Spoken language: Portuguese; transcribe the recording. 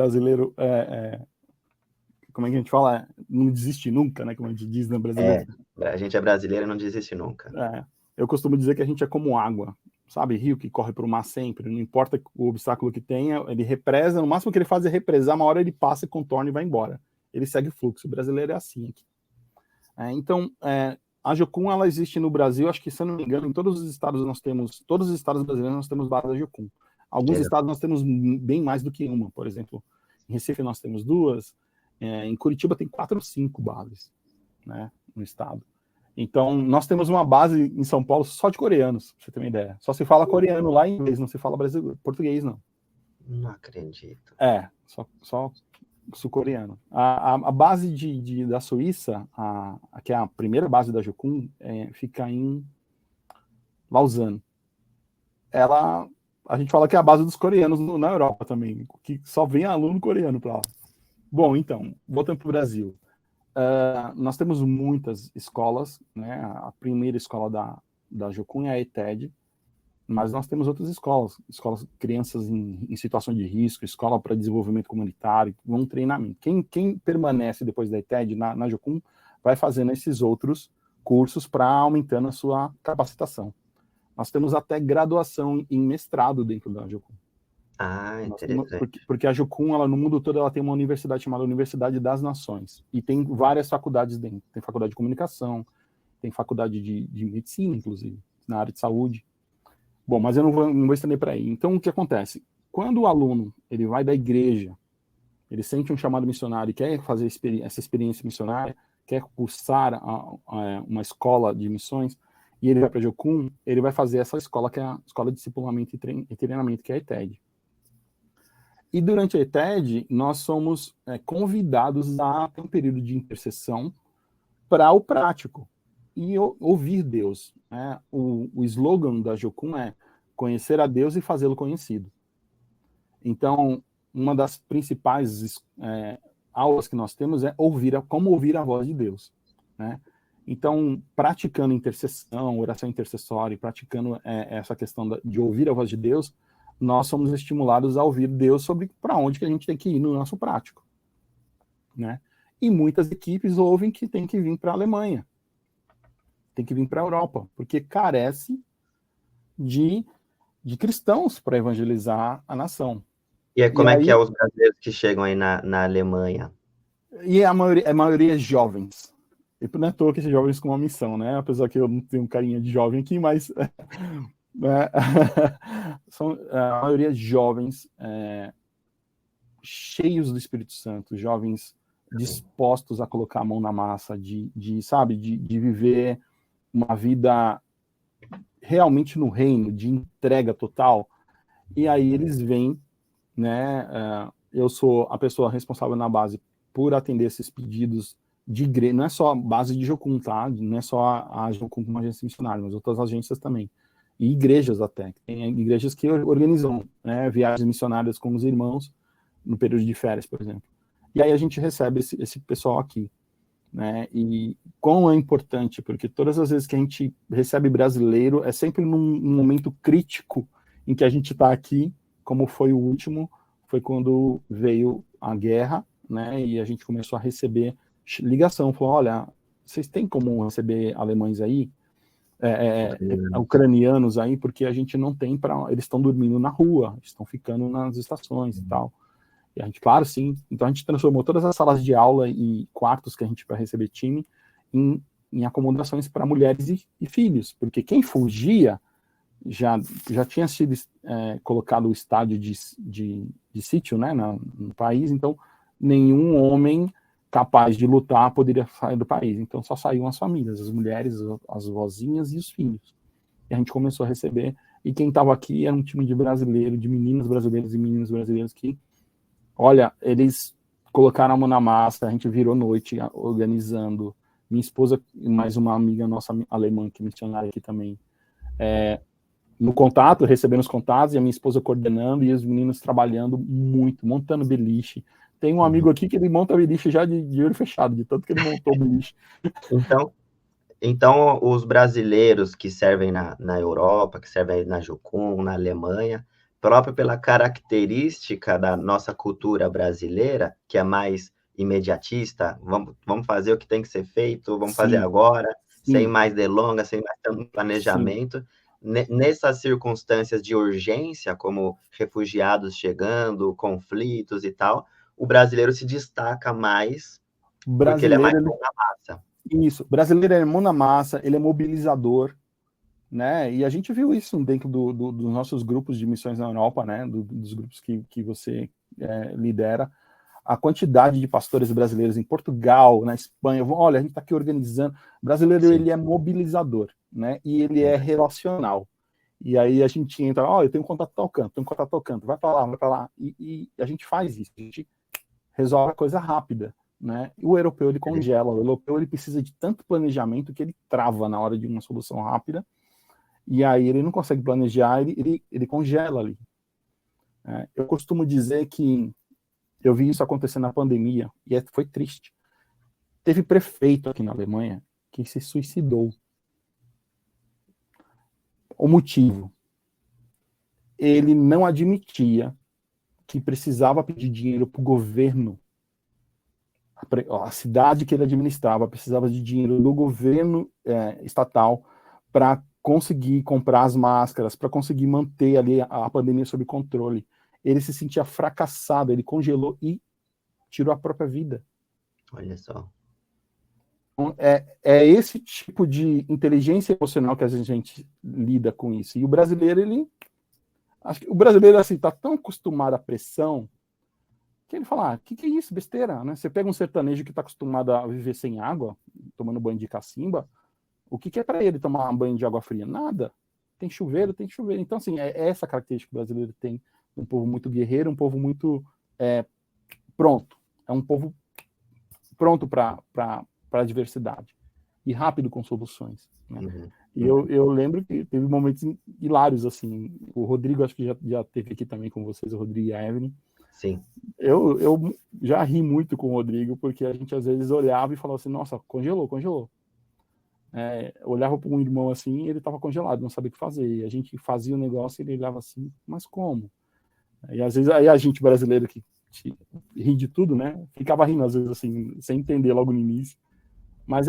brasileiro, como é que a gente fala? Não desiste nunca, né? Como a gente diz no brasileiro. A gente é brasileiro e não desiste nunca. Eu costumo dizer que a gente é como água, sabe? Rio que corre para o mar sempre, não importa o obstáculo que tenha, ele represa, no máximo que ele faz é represar, uma hora ele passa, contorna e vai embora. Ele segue o fluxo, o brasileiro é assim aqui. Então, a Jocum, ela existe no Brasil, acho que, se eu não me engano, em todos os estados brasileiros nós temos base da Jocum. Alguns estados nós temos bem mais do que uma, por exemplo, em Recife nós temos 2, em Curitiba tem 4 ou 5 bases, né, no estado. Então, nós temos uma base em São Paulo só de coreanos, pra você ter uma ideia. Só se fala coreano lá em inglês, não se fala português, não. Não acredito. Só sul-coreano. A base da Suíça, que é a primeira base da Jocum, fica em Lausanne. A gente fala que é a base dos coreanos na Europa também, que só vem aluno coreano para lá. Bom, então, voltando para o Brasil. Nós temos muitas escolas, né? A primeira escola da Jocum é a ETED, mas nós temos outras escolas crianças em situação de risco, escola para desenvolvimento comunitário, um treinamento. Quem permanece depois da ETED na Jocum vai fazendo esses outros cursos para aumentando a sua capacitação. Nós temos até graduação em mestrado dentro da Jocum. Interessante. Porque a Jocum, ela, no mundo todo, ela tem uma universidade chamada Universidade das Nações, e tem várias faculdades dentro. Tem faculdade de comunicação, tem faculdade de medicina, inclusive, na área de saúde. Bom, mas eu não vou estender para aí. Então, o que acontece? Quando o aluno ele vai da igreja, ele sente um chamado missionário e quer fazer essa experiência missionária, quer cursar uma escola de missões, e ele vai para a Jocum, ele vai fazer essa escola, que é a Escola de Discipulamento e Treinamento, que é a ETED. E durante a ETED, nós somos convidados a ter um período de intercessão para o prático e ouvir Deus. Né? O slogan da Jocum é conhecer a Deus e fazê-lo conhecido. Então, uma das principais aulas que nós temos é como ouvir a voz de Deus. Né? Então, praticando intercessão, oração intercessória, praticando essa questão de ouvir a voz de Deus, nós somos estimulados a ouvir Deus sobre para onde que a gente tem que ir no nosso prático. Né? E muitas equipes ouvem que tem que vir para a Alemanha, tem que vir para a Europa, porque carece de cristãos para evangelizar a nação. E como é que é os brasileiros que chegam aí na Alemanha? E a maioria é jovens. E não é à toa que esses jovens com uma missão, né? Apesar que eu não tenho carinha de jovem aqui, mas são a maioria jovens cheios do Espírito Santo, jovens dispostos a colocar a mão na massa, de viver uma vida realmente no reino, de entrega total. E aí eles vêm, né? Eu sou a pessoa responsável na base por atender esses pedidos de igreja, não é só a base de Jocum, tá? Não é só a Jocum como agência missionária, mas outras agências também. E igrejas até. Tem igrejas que organizam, né, viagens missionárias com os irmãos no período de férias, por exemplo. E aí a gente recebe esse pessoal aqui. Né? E como é importante, porque todas as vezes que a gente recebe brasileiro, é sempre num momento crítico em que a gente está aqui, como foi o último, foi quando veio a guerra, né? E a gente começou a receber ligação, falou, olha, vocês têm como receber alemães aí? Ucranianos aí, porque a gente não tem eles estão dormindo na rua, estão ficando nas estações e tal. E a gente, claro, sim. Então a gente transformou todas as salas de aula e quartos que a gente vai receber time em acomodações para mulheres e filhos, porque quem fugia já tinha sido colocado o estádio de sítio, né, no país, então nenhum homem capaz de lutar poderia sair do país. Então só saíam as famílias, as mulheres, as vozinhas e os filhos. E a gente começou a receber, e quem estava aqui era um time de brasileiro, de meninas brasileiras e meninos brasileiros que, olha, eles colocaram a mão na massa, a gente virou noite organizando. Minha esposa e mais uma amiga nossa alemã, que é missionária aqui também, no contato, recebendo os contatos, e a minha esposa coordenando, e os meninos trabalhando muito, montando beliche. Tem um amigo aqui que ele monta beliche já de olho fechado, de tanto que ele montou beliche. Então, os brasileiros que servem na Europa, que servem na Jocum, na Alemanha, próprio pela característica da nossa cultura brasileira, que é mais imediatista, vamos fazer o que tem que ser feito, vamos fazer Sim, agora, sem sim, mais delongas, sem mais tanto sim. planejamento. Nessas circunstâncias de urgência, como refugiados chegando, conflitos e tal, o brasileiro se destaca mais O porque ele é mais brasileiro, bom na massa. isso, o brasileiro é mão na massa, ele é mobilizador, né? E a gente viu isso dentro dos nossos grupos de missões na Europa, né? Dos grupos que você lidera. A quantidade de pastores brasileiros em Portugal, na Espanha, olha, a gente está aqui organizando. O brasileiro, Sim, ele é mobilizador, né? E ele é verdade. relacional. E aí a gente entra, ó, eu tenho contato tal canto, tenho contato tal canto, vai para lá. E a gente faz isso, a gente resolve a coisa rápida, né? E o europeu, ele congela. O europeu, ele precisa de tanto planejamento que ele trava na hora de uma solução rápida. E aí ele não consegue planejar, ele congela ali. Eu costumo dizer que eu vi isso acontecer na pandemia, e foi triste. Teve prefeito aqui na Alemanha que se suicidou. O motivo? Ele não admitia que precisava pedir dinheiro para o governo. A cidade que ele administrava precisava de dinheiro do governo estatal para conseguir comprar as máscaras, para conseguir manter ali a pandemia sob controle. Ele se sentia fracassado, ele congelou e tirou a própria vida. Olha só. É esse tipo de inteligência emocional que a gente lida com isso. E o brasileiro, acho que o brasileiro assim está tão acostumado à pressão que ele fala, que é isso, besteira, né? Você pega um sertanejo que está acostumado a viver sem água, tomando banho de cacimba, o que é para ele tomar um banho de água fria? Nada. Tem chuveiro, tem chuveiro. Então, assim, é essa característica que o brasileiro tem. Um povo muito guerreiro, um povo muito pronto. É um povo pronto para a diversidade. E rápido com soluções. Né? Uhum. E eu lembro que teve momentos hilários, assim. O Rodrigo, acho que já teve aqui também com vocês, o Rodrigo e a Evelyn. Sim. Eu já ri muito com o Rodrigo, porque a gente às vezes olhava e falava assim, nossa, congelou. Olhava para um irmão assim, ele estava congelado, não sabia o que fazer. E a gente fazia o negócio e ele olhava assim, mas como? E às vezes aí a gente brasileiro que ri de tudo, né? Ficava rindo às vezes assim, sem entender logo no início. Mas é